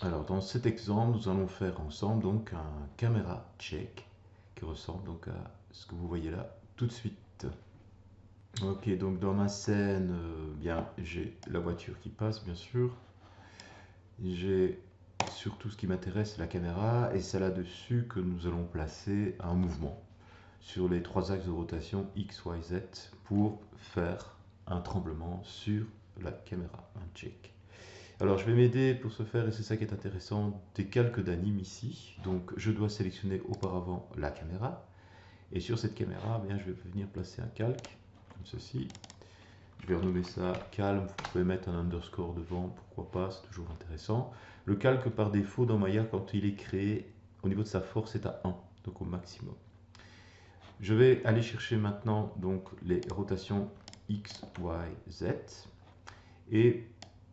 Alors dans cet exemple, nous allons faire ensemble donc un caméra check qui ressemble donc à ce que vous voyez là tout de suite. Ok, donc dans ma scène, bien j'ai la voiture qui passe bien sûr. J'ai surtout ce qui m'intéresse, la caméra, et c'est là-dessus que nous allons placer un mouvement sur les trois axes de rotation X, Y, Z pour faire un tremblement sur la caméra, un check. Alors je vais m'aider pour ce faire, et c'est ça qui est intéressant, des calques d'anime ici. Donc je dois sélectionner auparavant la caméra, et sur cette caméra, bien, je vais venir placer un calque, comme ceci. Je vais renommer ça calme, vous pouvez mettre un underscore devant, pourquoi pas, c'est toujours intéressant. Le calque par défaut dans Maya, quand il est créé, au niveau de sa force, est à 1, donc au maximum. Je vais aller chercher maintenant donc les rotations X, Y, Z. Et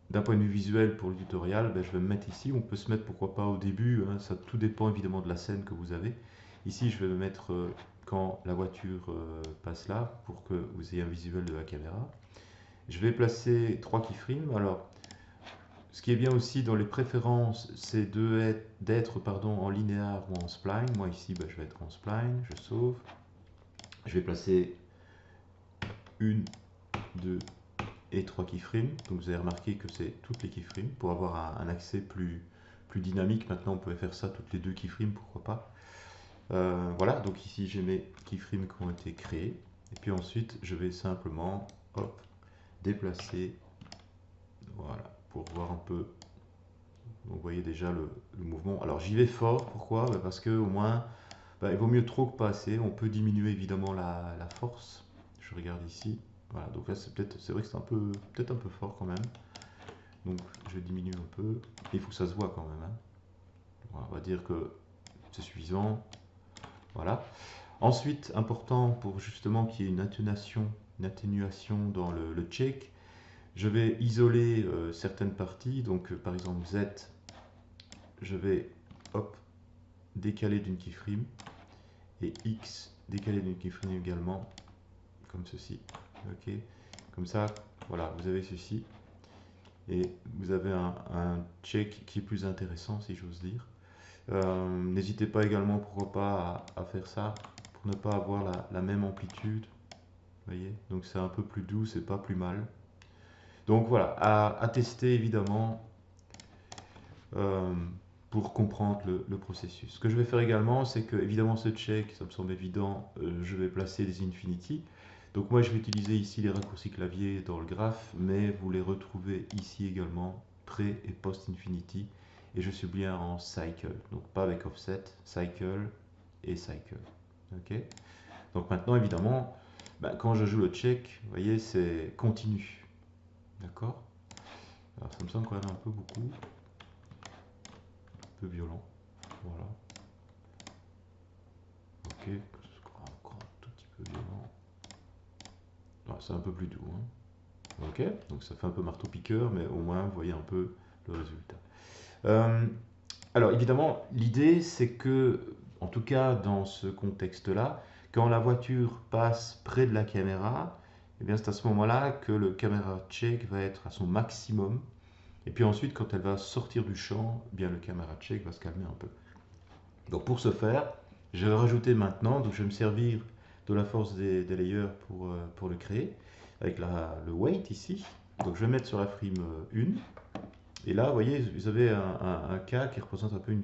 d'un point de vue visuel pour le tutoriel, ben, je vais me mettre ici. On peut se mettre pourquoi pas au début, hein, ça tout dépend évidemment de la scène que vous avez. Ici je vais me mettre quand la voiture passe là pour que vous ayez un visuel de la caméra. Je vais placer 3 keyframes. Alors ce qui est bien aussi dans les préférences, c'est d'être en linéaire ou en spline. Moi ici ben, je vais être en spline, je sauve. Je vais placer 1, 2 et 3 keyframes. Donc vous avez remarqué que c'est toutes les keyframes pour avoir un accès plus dynamique. Maintenant on peut faire ça toutes les 2 keyframes, pourquoi pas. Voilà, donc ici j'ai mes keyframes qui ont été créés. Et puis ensuite je vais simplement hop, déplacer, voilà, pour voir un peu. Vous voyez déjà le mouvement. Alors j'y vais fort, pourquoi? Parce que au moins, il vaut mieux trop que pas assez. On peut diminuer évidemment la force. Je regarde ici. Voilà, donc là c'est vrai que c'est peut-être un peu fort quand même. Donc je diminue un peu. Il faut que ça se voit quand même, hein. Voilà, on va dire que c'est suffisant. Voilà. Ensuite, important pour justement qu'il y ait une atténuation dans le check, je vais isoler certaines parties. Donc par exemple Z, je vais hop, décaler d'une keyframe. Et X, décaler d'une keyframe également, comme ceci. Ok. Comme ça, voilà, vous avez ceci. Et vous avez un check qui est plus intéressant, si j'ose dire. N'hésitez pas également, pourquoi pas, à faire ça pour ne pas avoir la même amplitude. Vous voyez, donc c'est un peu plus doux, c'est pas plus mal. Donc voilà, à tester évidemment euh, pour comprendre le processus. Ce que je vais faire également, c'est que évidemment ce check, ça me semble évident, je vais placer des infinities. Donc moi je vais utiliser ici les raccourcis clavier dans le graphe, mais vous les retrouvez ici également, pré et post infinity. Et je suis bien en cycle, donc pas avec offset, cycle et cycle. Ok. Donc maintenant évidemment, quand je joue le check, vous voyez, c'est continu. D'accord. Alors ça me semble quand même un peu beaucoup, un peu violent. Voilà. Ok, ce sera encore un tout petit peu violent. Ouais, c'est un peu plus doux, hein. Ok, donc ça fait un peu marteau-piqueur, mais au moins vous voyez un peu le résultat. Euh, alors évidemment, l'idée c'est que, en tout cas dans ce contexte-là, quand la voiture passe près de la caméra, eh bien c'est à ce moment-là que le caméra check va être à son maximum. Et puis ensuite, quand elle va sortir du champ, eh bien le caméra check va se calmer un peu. Donc pour ce faire, je vais rajouter maintenant, donc je vais me servir de la force des layers pour le créer, avec le weight ici. Donc je vais mettre sur la frame 1. Et là, vous voyez, vous avez un cas qui représente un peu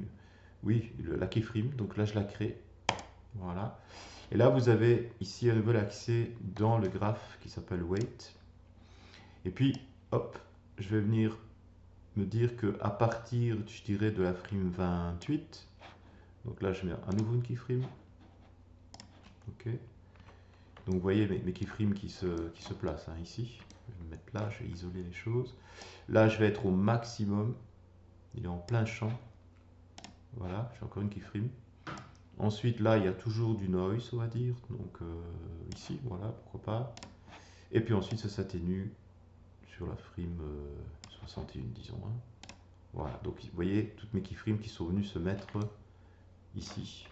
oui, la keyframe. Donc là, je la crée. Voilà. Et là, vous avez ici un nouvel accès dans le graphe qui s'appelle weight. Et puis, hop, je vais venir me dire que à partir, je dirais, de la frame 28, donc là, je mets à nouveau une keyframe. Ok. Donc vous voyez mes keyframes qui se placent, hein, ici. Je vais me mettre là, je vais isoler les choses. Là, je vais être au maximum. Il est en plein champ. Voilà, j'ai encore une keyframe. Ensuite, là, il y a toujours du noise, on va dire. Donc ici, voilà, pourquoi pas. Et puis ensuite, ça s'atténue sur la frame 61, disons, hein. Voilà, donc vous voyez toutes mes keyframes qui sont venus se mettre ici,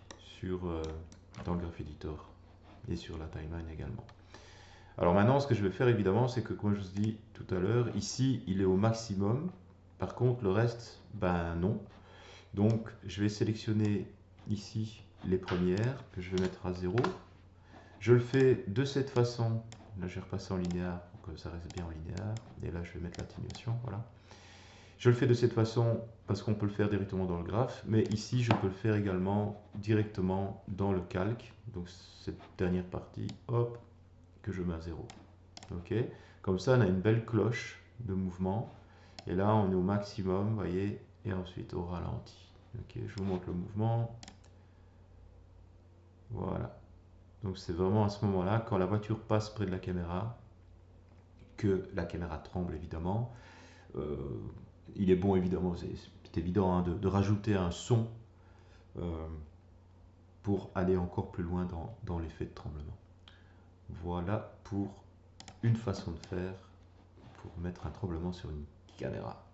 dans le Graph Editor et sur la timeline également. Alors maintenant, ce que je vais faire évidemment, c'est que comme je vous dis tout à l'heure, ici, il est au maximum. Par contre, le reste, ben non. Donc, je vais sélectionner ici les premières que je vais mettre à 0. Je le fais de cette façon. Là, je vais repasser en linéaire pour que ça reste bien en linéaire. Et là, je vais mettre l'atténuation. Voilà. Je le fais de cette façon parce qu'on peut le faire directement dans le graphe. Mais ici, je peux le faire également directement dans le calque. Donc, cette dernière partie, hop, que je mets à 0. OK. Comme ça, on a une belle cloche de mouvement. Et là, on est au maximum, vous voyez, et ensuite au ralenti. OK, je vous montre le mouvement. Voilà. Donc c'est vraiment à ce moment-là, quand la voiture passe près de la caméra, que la caméra tremble évidemment. Euh, il est bon évidemment, c'est évident hein, de rajouter un son euh, pour aller encore plus loin dans l'effet de tremblement. Voilà pour une façon de faire pour mettre un tremblement sur une caméra.